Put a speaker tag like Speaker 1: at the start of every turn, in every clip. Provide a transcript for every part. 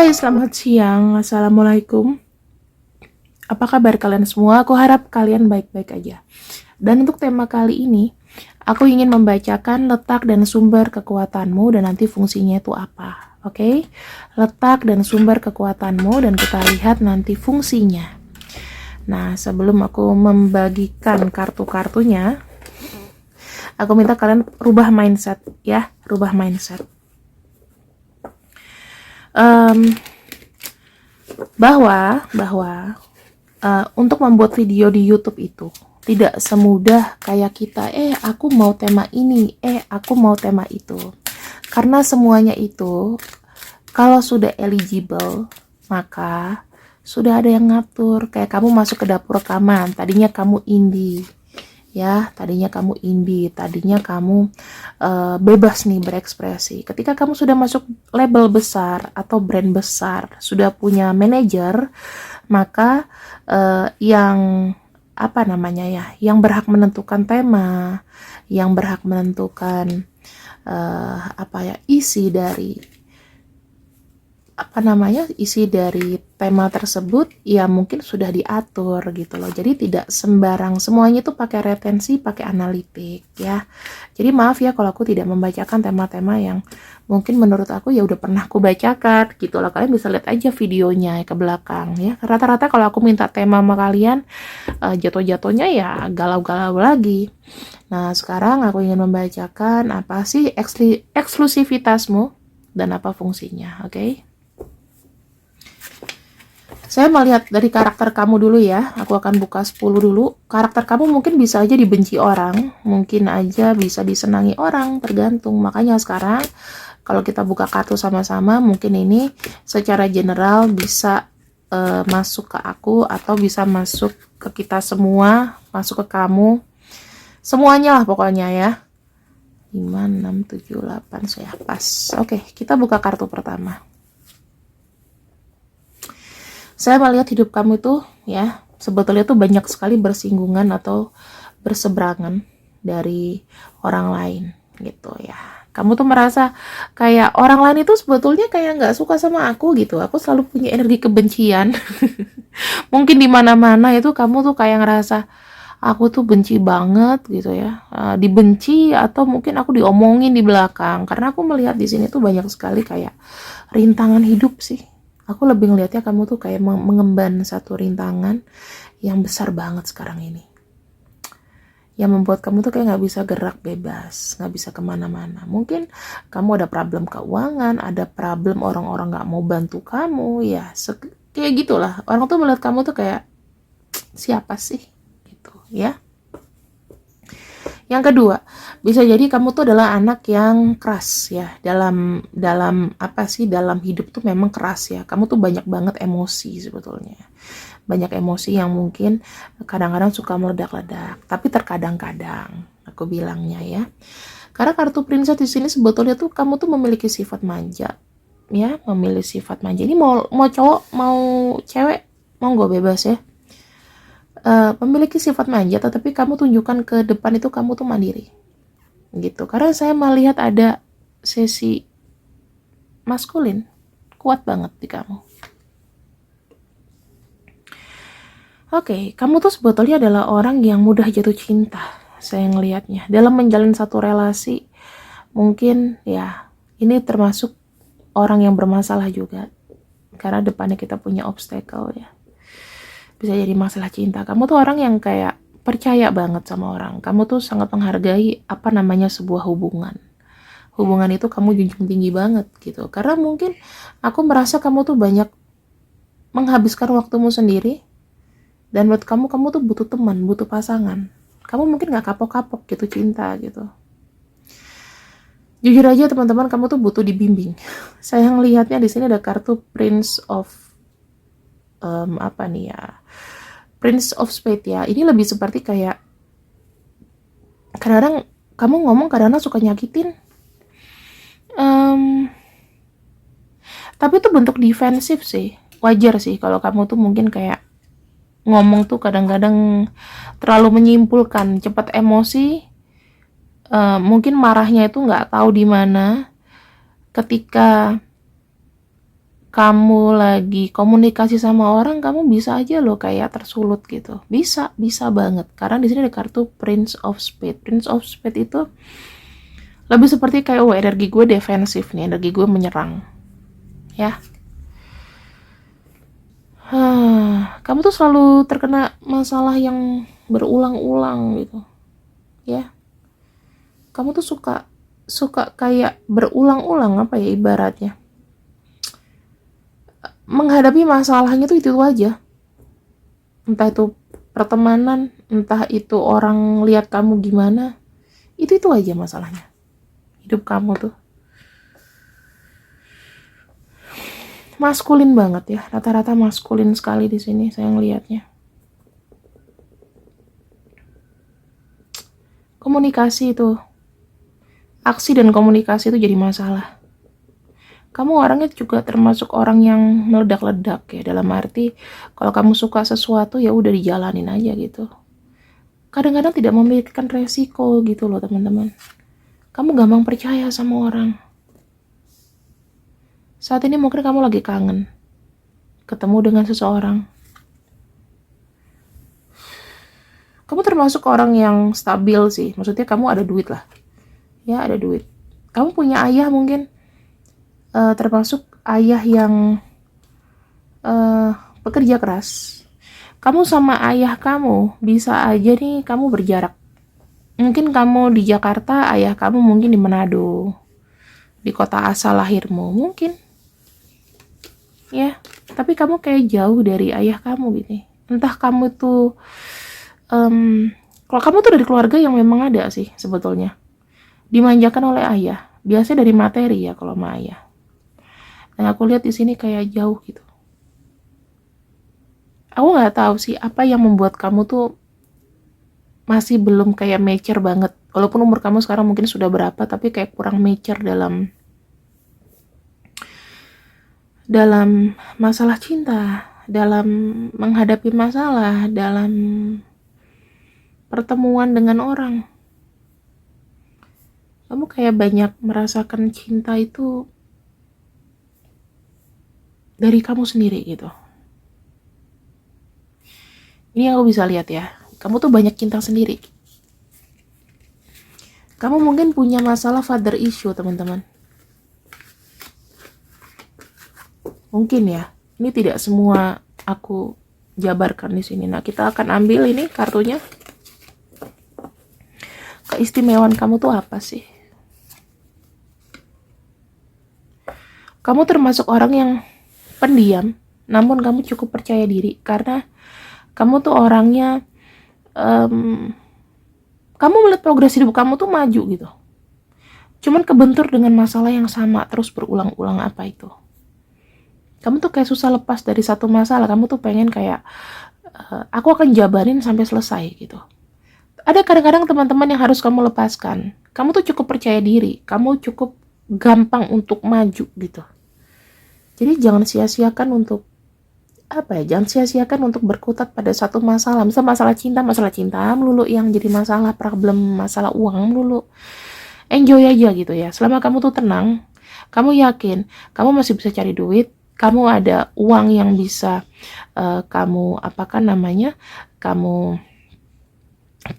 Speaker 1: Hai, selamat siang. Assalamualaikum. Apa kabar kalian semua? Aku harap kalian baik-baik aja. Dan untuk tema kali ini, aku ingin membacakan letak dan sumber kekuatanmu dan nanti fungsinya itu apa. Oke? Letak dan sumber kekuatanmu dan kita lihat nanti fungsinya. Nah, sebelum aku membagikan kartu-kartunya, aku minta kalian rubah mindset ya, rubah mindset. Bahwa untuk membuat video di YouTube itu tidak semudah kayak kita, aku mau tema ini, aku mau tema itu. Karena semuanya itu kalau sudah eligible, maka sudah ada yang ngatur. Kayak kamu masuk ke dapur rekaman, tadinya kamu indie, tadinya kamu bebas nih berekspresi. Ketika kamu sudah masuk label besar atau brand besar, sudah punya manajer, maka yang yang berhak menentukan tema, yang berhak menentukan isi dari tema tersebut ya mungkin sudah diatur gitu loh. Jadi tidak sembarang semuanya tuh pakai retensi, pakai analitik ya. Jadi maaf ya kalau aku tidak membacakan tema-tema yang mungkin menurut aku ya udah pernah aku bacakan gitu loh. Kalian bisa lihat aja videonya ke belakang ya. Rata-rata kalau aku minta tema sama kalian jatuh-jatuhnya ya galau-galau lagi. Nah, sekarang aku ingin membacakan apa sih eksklusivitasmu dan apa fungsinya, oke? Saya melihat dari karakter kamu dulu ya. Aku akan buka 10 dulu. Karakter kamu mungkin bisa aja dibenci orang, mungkin aja bisa disenangi orang, tergantung. Makanya sekarang kalau kita buka kartu sama-sama, mungkin ini secara general bisa masuk ke aku atau bisa masuk ke kita semua, masuk ke kamu. Semuanya lah pokoknya ya. 5, 6, 7, 8 saya pas. Oke, kita buka kartu pertama. Saya melihat hidup kamu itu ya sebetulnya tuh banyak sekali bersinggungan atau berseberangan dari orang lain gitu ya. Kamu tuh merasa kayak orang lain itu sebetulnya kayak nggak suka sama aku gitu. Aku selalu punya energi kebencian. Mungkin di mana-mana itu kamu tuh kayak ngerasa aku tuh benci banget gitu ya. Dibenci atau mungkin aku diomongin di belakang. Karena aku melihat di sini tuh banyak sekali kayak rintangan hidup sih. Aku lebih ngelihatnya kamu tuh kayak mengemban satu rintangan yang besar banget sekarang ini. Yang membuat kamu tuh kayak gak bisa gerak bebas, gak bisa kemana-mana. Mungkin kamu ada problem keuangan, ada problem orang-orang gak mau bantu kamu, ya kayak gitulah. Orang tuh melihat kamu tuh kayak, siapa sih? Gitu ya. Yang kedua, bisa jadi kamu tuh adalah anak yang keras ya. Dalam hidup tuh memang keras ya. Kamu tuh banyak banget emosi sebetulnya. Banyak emosi yang mungkin kadang-kadang suka meledak-ledak, tapi terkadang-kadang aku bilangnya ya. Karena kartu princess di sini sebetulnya tuh kamu tuh memiliki sifat manja. Ya, memiliki sifat manja. Ini mau cowok, mau cewek, mau gue bebas ya. Memiliki sifat manja, tetapi kamu tunjukkan ke depan itu kamu tuh mandiri gitu. Karena saya melihat ada sesi maskulin kuat banget di kamu. Oke, kamu tuh sebetulnya adalah orang yang mudah jatuh cinta. Saya ngelihatnya dalam menjalin satu relasi, mungkin ya ini termasuk orang yang bermasalah juga, karena depannya kita punya obstacle ya. Bisa jadi masalah cinta. Kamu tuh orang yang kayak percaya banget sama orang. Kamu tuh sangat menghargai sebuah hubungan. Hubungan itu kamu junjung tinggi banget gitu. Karena mungkin aku merasa kamu tuh banyak menghabiskan waktumu sendiri. Dan buat kamu tuh butuh teman, butuh pasangan. Kamu mungkin gak kapok-kapok gitu cinta gitu. Jujur aja teman-teman, kamu tuh butuh dibimbing. Saya ngelihatnya di sini ada kartu Prince of Prince of Spades ya. Ini lebih seperti kayak kadang-kadang kamu ngomong kadang-kadang suka nyakitin. Tapi itu bentuk defensif sih. Wajar sih kalau kamu tuh mungkin kayak ngomong tuh kadang-kadang terlalu menyimpulkan, cepat emosi. Mungkin marahnya itu nggak tahu di mana. Ketika kamu lagi komunikasi sama orang, kamu bisa aja loh kayak tersulut gitu. Bisa banget. Karena di sini ada kartu Prince of Spades. Prince of Spades itu lebih seperti kayak, oh, energi gue defensif nih, energi gue menyerang. Ya. Kamu tuh selalu terkena masalah yang berulang-ulang gitu. Ya. Kamu tuh suka kayak berulang-ulang, apa ya ibaratnya. Menghadapi masalahnya tuh itu aja. Entah itu pertemanan, entah itu orang lihat kamu gimana, itu aja masalahnya. Hidup kamu tuh maskulin banget ya, rata-rata maskulin sekali di sini saya ngelihatnya. Komunikasi itu, aksi dan komunikasi itu jadi masalah. Kamu orangnya juga termasuk orang yang meledak-ledak ya, dalam arti kalau kamu suka sesuatu ya udah dijalanin aja gitu. Kadang-kadang tidak memikirkan resiko gitu loh teman-teman. Kamu gampang percaya sama orang. Saat ini mungkin kamu lagi kangen ketemu dengan seseorang. Kamu termasuk orang yang stabil sih, maksudnya kamu ada duit lah. Ya, ada duit. Kamu punya ayah mungkin, termasuk ayah yang bekerja keras. Kamu sama ayah kamu bisa aja nih kamu berjarak. Mungkin kamu di Jakarta, ayah kamu mungkin di Manado, di kota asal lahirmu, mungkin. Ya, tapi kamu kayak jauh dari ayah kamu gitu. Entah kamu tuh, kalau kamu tuh dari keluarga yang memang ada sih sebetulnya. Dimanjakan oleh ayah. Biasanya dari materi ya kalau sama ayah. Dan aku lihat di sini kayak jauh gitu. Aku nggak tahu sih apa yang membuat kamu tuh masih belum kayak mature banget. Walaupun umur kamu sekarang mungkin sudah berapa, tapi kayak kurang mature dalam masalah cinta, dalam menghadapi masalah, dalam pertemuan dengan orang. Kamu kayak banyak merasakan cinta itu dari kamu sendiri gitu. Ini aku bisa lihat ya. Kamu tuh banyak cinta sendiri. Kamu mungkin punya masalah father issue, teman-teman. Mungkin ya. Ini tidak semua aku jabarkan di sini. Nah, kita akan ambil ini kartunya. Keistimewaan kamu tuh apa sih? Kamu termasuk orang yang pendiam, namun kamu cukup percaya diri karena kamu tuh orangnya, kamu melihat progres hidup kamu tuh maju gitu. Cuman kebentur dengan masalah yang sama terus berulang-ulang, apa itu? Kamu tuh kayak susah lepas dari satu masalah. Kamu tuh pengen kayak, aku akan jabarin sampai selesai gitu. Ada kadang-kadang teman-teman yang harus kamu lepaskan. Kamu tuh cukup percaya diri. Kamu cukup gampang untuk maju gitu. Jadi jangan sia-siakan untuk jangan sia-siakan untuk berkutat pada satu masalah. Misal masalah cinta melulu yang jadi masalah, problem masalah uang melulu. Enjoy aja gitu ya. Selama kamu tuh tenang, kamu yakin kamu masih bisa cari duit, kamu ada uang yang bisa kamu kamu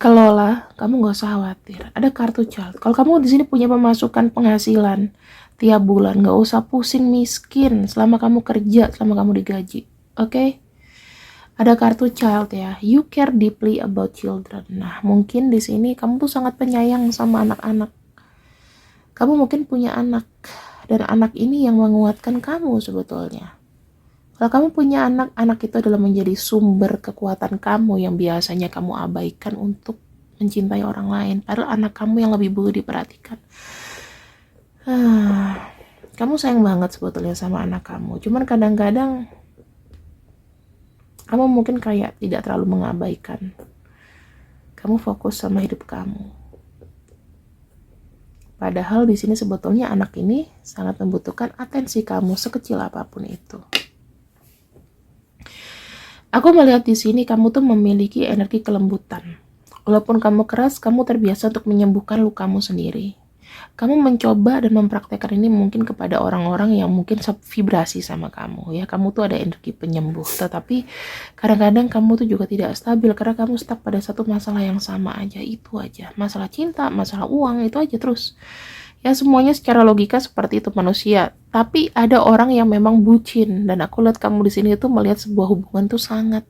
Speaker 1: kelola, kamu nggak usah khawatir. Ada kartu child. Kalau kamu di sini punya pemasukan penghasilan tiap bulan, nggak usah pusing miskin selama kamu kerja, selama kamu digaji. Oke? Ada kartu child ya. You care deeply about children. Nah, mungkin di sini kamu tuh sangat penyayang sama anak-anak. Kamu mungkin punya anak, dan anak ini yang menguatkan kamu sebetulnya. Kalau kamu punya anak, anak itu adalah menjadi sumber kekuatan kamu yang biasanya kamu abaikan untuk mencintai orang lain. Padahal anak kamu yang lebih perlu diperhatikan. Kamu sayang banget sebetulnya sama anak kamu. Cuman kadang-kadang kamu mungkin kayak tidak terlalu mengabaikan. Kamu fokus sama hidup kamu. Padahal di sini sebetulnya anak ini sangat membutuhkan atensi kamu sekecil apapun itu. Aku melihat di sini kamu tuh memiliki energi kelembutan. Walaupun kamu keras, kamu terbiasa untuk menyembuhkan lukamu sendiri. Kamu mencoba dan mempraktekkan ini mungkin kepada orang-orang yang mungkin vibrasi sama kamu ya. Kamu tuh ada energi penyembuh, tetapi kadang-kadang kamu tuh juga tidak stabil karena kamu stuck pada satu masalah yang sama aja. Itu aja, masalah cinta, masalah uang, itu aja terus ya. Semuanya secara logika seperti itu manusia, tapi ada orang yang memang bucin, dan aku lihat kamu di sini tuh melihat sebuah hubungan tuh sangat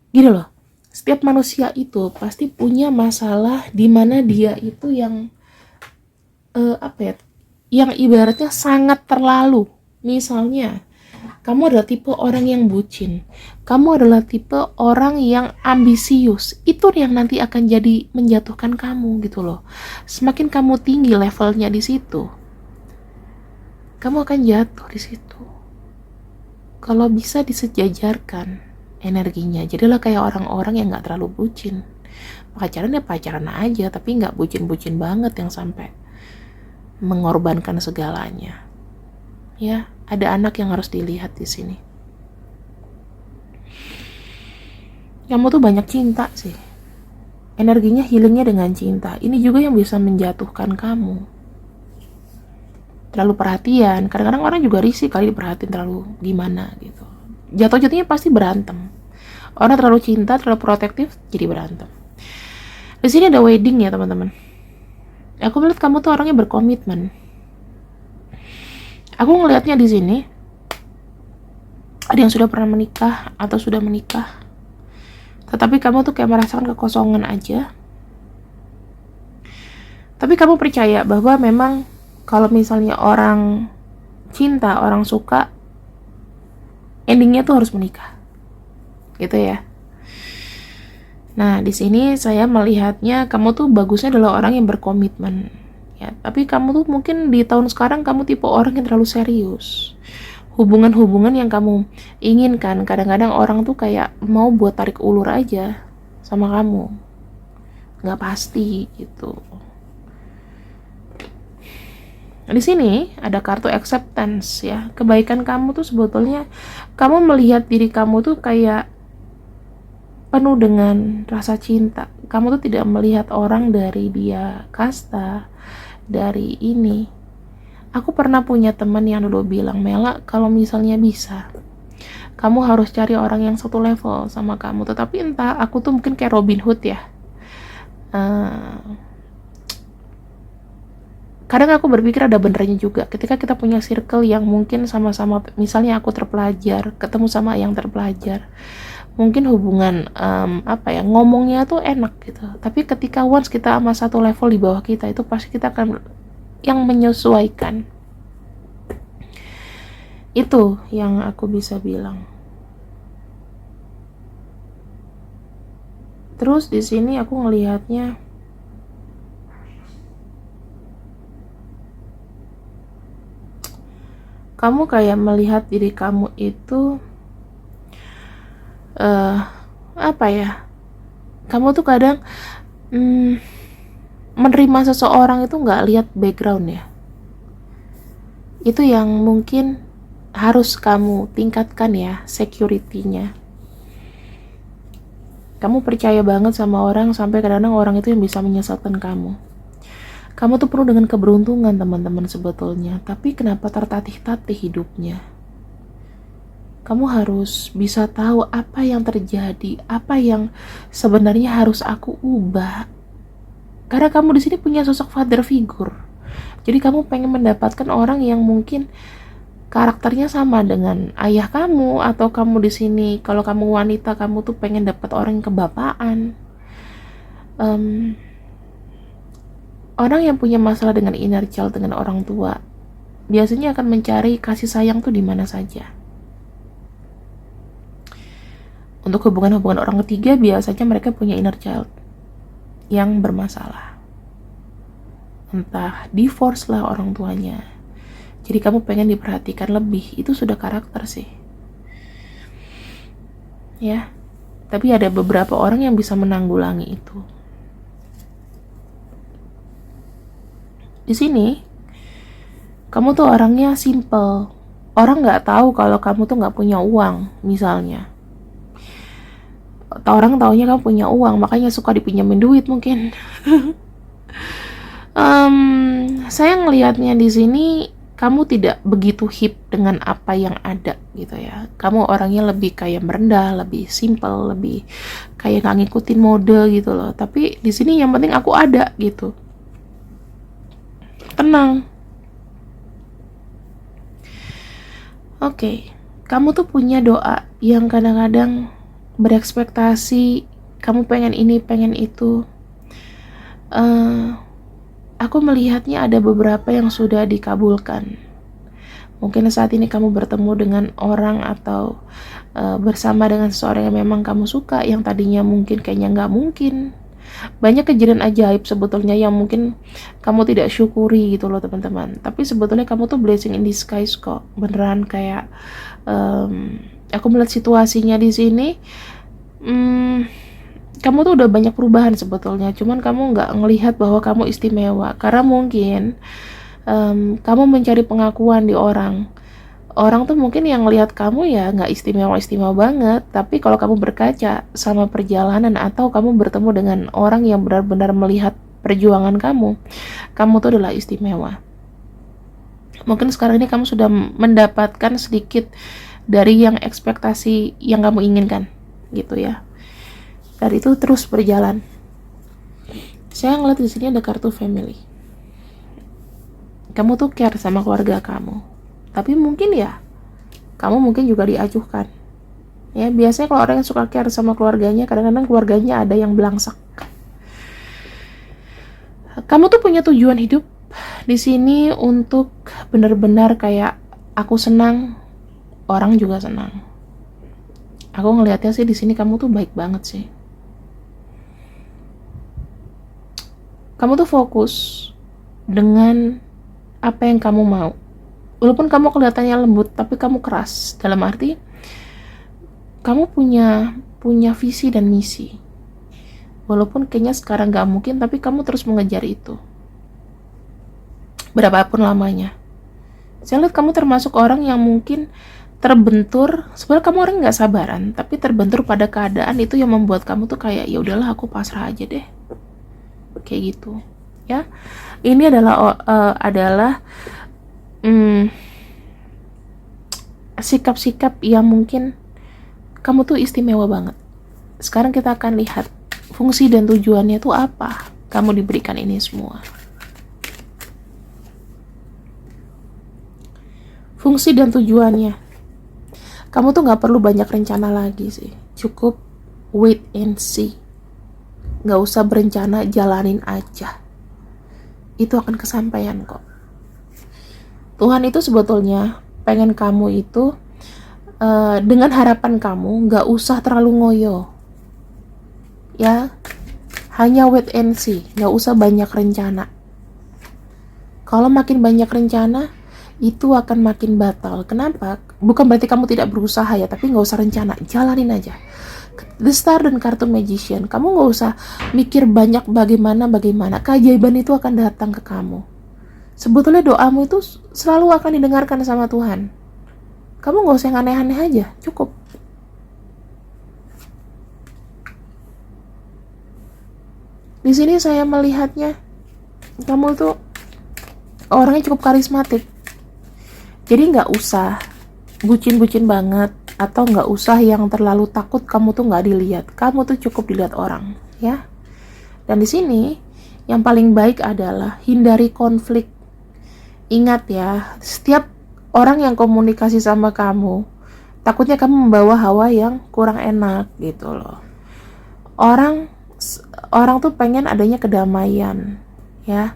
Speaker 1: gini loh. Setiap manusia itu pasti punya masalah di mana dia itu yang apa ya, yang ibaratnya sangat terlalu. Misalnya kamu adalah tipe orang yang bucin, kamu adalah tipe orang yang ambisius, itu yang nanti akan jadi menjatuhkan kamu gitu loh. Semakin kamu tinggi levelnya di situ, kamu akan jatuh di situ. Kalau bisa disejajarkan energinya, jadilah kayak orang-orang yang nggak terlalu bucin. Pacaran ya pacaran aja, tapi nggak bucin-bucin banget yang sampai mengorbankan segalanya. Ya, ada anak yang harus dilihat di sini. Kamu tuh banyak cinta sih. Energinya healingnya dengan cinta. Ini juga yang bisa menjatuhkan kamu. Terlalu perhatian. Kadang-kadang orang juga risih kali diperhatiin terlalu gimana gitu. Jatuh-jatuhnya pasti berantem. Orang terlalu cinta, terlalu protektif, jadi berantem. Di sini ada wedding ya teman-teman. Aku melihat kamu tuh orangnya berkomitmen. Aku ngelihatnya di sini ada yang sudah pernah menikah atau sudah menikah, tetapi kamu tuh kayak merasakan kekosongan aja. Tapi kamu percaya bahwa memang kalau misalnya orang cinta, orang suka, endingnya tuh harus menikah, gitu ya. Nah, di sini saya melihatnya kamu tuh bagusnya adalah orang yang berkomitmen. Ya, tapi kamu tuh mungkin di tahun sekarang kamu tipe orang yang terlalu serius. Hubungan-hubungan yang kamu inginkan, kadang-kadang orang tuh kayak mau buat tarik ulur aja sama kamu. Nggak pasti gitu. Di sini ada kartu acceptance ya. Kebaikan kamu tuh sebetulnya kamu melihat diri kamu tuh kayak penuh dengan rasa cinta. Kamu tuh tidak melihat orang dari dia kasta, dari ini. Aku pernah punya teman yang dulu bilang, Mela, kalau misalnya bisa, kamu harus cari orang yang satu level sama kamu. Tetapi entah, aku tuh mungkin kayak Robin Hood ya. Kadang aku berpikir ada benernya juga. Ketika kita punya circle yang mungkin sama-sama, misalnya aku terpelajar, ketemu sama yang terpelajar, mungkin hubungan ngomongnya tuh enak gitu. Tapi ketika once kita sama satu level di bawah kita, itu pasti kita akan yang menyesuaikan. Itu yang aku bisa bilang. Terus di sini aku ngelihatnya kamu kayak melihat diri kamu itu kamu tuh kadang menerima seseorang itu nggak lihat background ya. Itu yang mungkin harus kamu tingkatkan ya, security-nya. Kamu percaya banget sama orang sampai kadang-kadang orang itu yang bisa menyesatkan kamu. Kamu tuh penuh dengan keberuntungan teman-teman sebetulnya, tapi kenapa tertatih-tatih hidupnya? Kamu harus bisa tahu apa yang terjadi, apa yang sebenarnya harus aku ubah. Karena kamu di sini punya sosok father figure. Jadi kamu pengen mendapatkan orang yang mungkin karakternya sama dengan ayah kamu, atau kamu di sini kalau kamu wanita kamu tuh pengen dapat orang yang kebapaan. Orang yang punya masalah dengan inner child, dengan orang tua, biasanya akan mencari kasih sayang tuh di mana saja. Untuk hubungan-hubungan orang ketiga, biasanya mereka punya inner child yang bermasalah. Entah divorce lah orang tuanya. Jadi kamu pengen diperhatikan lebih, itu sudah karakter sih. Ya, tapi ada beberapa orang yang bisa menanggulangi itu. Di sini, kamu tuh orangnya simple. Orang nggak tahu kalau kamu tuh nggak punya uang, misalnya. Orang taunya kamu punya uang, makanya suka dipinjemin duit mungkin. Saya ngelihatnya di sini kamu tidak begitu hip dengan apa yang ada gitu ya. Kamu orangnya lebih kayak merendah, lebih simple, lebih kayak gak ngikutin mode gitu loh. Tapi di sini yang penting aku ada gitu. Tenang. Oke, kamu tuh punya doa yang kadang-kadang berekspektasi, kamu pengen ini, pengen itu. Aku melihatnya ada beberapa yang sudah dikabulkan. Mungkin saat ini kamu bertemu dengan orang atau bersama dengan seseorang yang memang kamu suka, yang tadinya mungkin kayaknya nggak mungkin. Banyak kejadian ajaib sebetulnya yang mungkin kamu tidak syukuri gitu loh teman-teman. Tapi sebetulnya kamu tuh blessing in disguise kok. Beneran kayak aku melihat situasinya di sini. Kamu tuh udah banyak perubahan sebetulnya. Cuman kamu nggak ngelihat bahwa kamu istimewa. Karena mungkin kamu mencari pengakuan di orang. Orang tuh mungkin yang ngelihat kamu ya nggak istimewa-istimewa banget, tapi kalau kamu berkaca sama perjalanan atau kamu bertemu dengan orang yang benar-benar melihat perjuangan kamu tuh adalah istimewa. Mungkin sekarang ini kamu sudah mendapatkan sedikit dari yang ekspektasi yang kamu inginkan, gitu ya. Dan itu terus berjalan. Saya ngeliat di sini ada kartu family. Kamu tuh care sama keluarga kamu. Tapi mungkin ya, kamu mungkin juga diacuhkan. Ya, biasanya kalau orang yang suka care sama keluarganya, kadang-kadang keluarganya ada yang belangsak. Kamu tuh punya tujuan hidup di sini untuk benar-benar kayak aku senang, orang juga senang. Aku ngelihatnya sih di sini kamu tuh baik banget sih. Kamu tuh fokus dengan apa yang kamu mau. Walaupun kamu kelihatannya lembut, tapi kamu keras. Dalam arti, kamu punya visi dan misi. Walaupun kayaknya sekarang gak mungkin, tapi kamu terus mengejar itu. Berapapun lamanya. Saya lihat kamu termasuk orang yang mungkin terbentur. Sebenarnya kamu orang gak sabaran, tapi terbentur pada keadaan itu yang membuat kamu tuh kayak ya udahlah aku pasrah aja deh. Kayak gitu. Ya. Ini adalah sikap-sikap yang mungkin kamu tuh istimewa banget. Sekarang kita akan lihat fungsi dan tujuannya tuh apa kamu diberikan ini semua. Fungsi dan tujuannya, kamu tuh gak perlu banyak rencana lagi sih. Cukup wait and see. Gak usah berencana, jalanin aja. Itu akan kesampaian kok. Tuhan itu sebetulnya pengen kamu itu dengan harapan kamu gak usah terlalu ngoyo. Ya, hanya wait and see, gak usah banyak rencana. Kalau makin banyak rencana, itu akan makin batal. Kenapa? Bukan berarti kamu tidak berusaha ya, tapi gak usah rencana, jalanin aja. The Star dan kartu Magician, kamu gak usah mikir banyak bagaimana, keajaiban itu akan datang ke kamu. Sebetulnya doamu itu selalu akan didengarkan sama Tuhan. Kamu gak usah yang aneh-aneh aja, cukup. Di sini saya melihatnya, kamu tuh orangnya cukup karismatik. Jadi gak usah bucin-bucin banget, atau gak usah yang terlalu takut kamu tuh gak dilihat. Kamu tuh cukup dilihat orang, ya. Dan di sini yang paling baik adalah hindari konflik. Ingat ya, setiap orang yang komunikasi sama kamu, takutnya kamu membawa hawa yang kurang enak gitu loh. Orang tuh pengen adanya kedamaian, ya.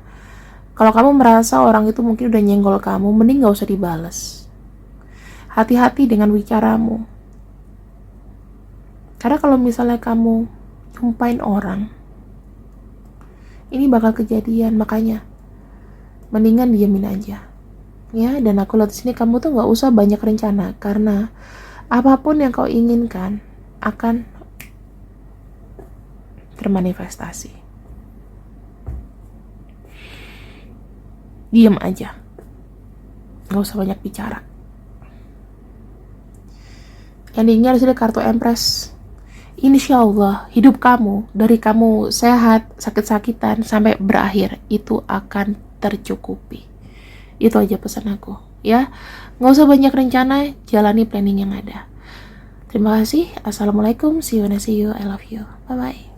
Speaker 1: Kalau kamu merasa orang itu mungkin udah nyenggol kamu, mending gak usah dibales. Hati-hati dengan bicaramu. Karena kalau misalnya kamu jumpain orang, ini bakal kejadian, makanya mendingan diamin aja. Ya, dan aku lihat di sini kamu tuh nggak usah banyak rencana, karena apapun yang kau inginkan akan termanifestasi. Diam aja, nggak usah banyak bicara. Endingnya di sini kartu Empress. insya Allah hidup kamu dari kamu sehat, sakit-sakitan sampai berakhir itu akan tercukupi. Itu aja pesan aku ya. Nggak usah banyak rencana, jalani planning yang ada. Terima kasih. Assalamualaikum. See you, I love you. Bye bye.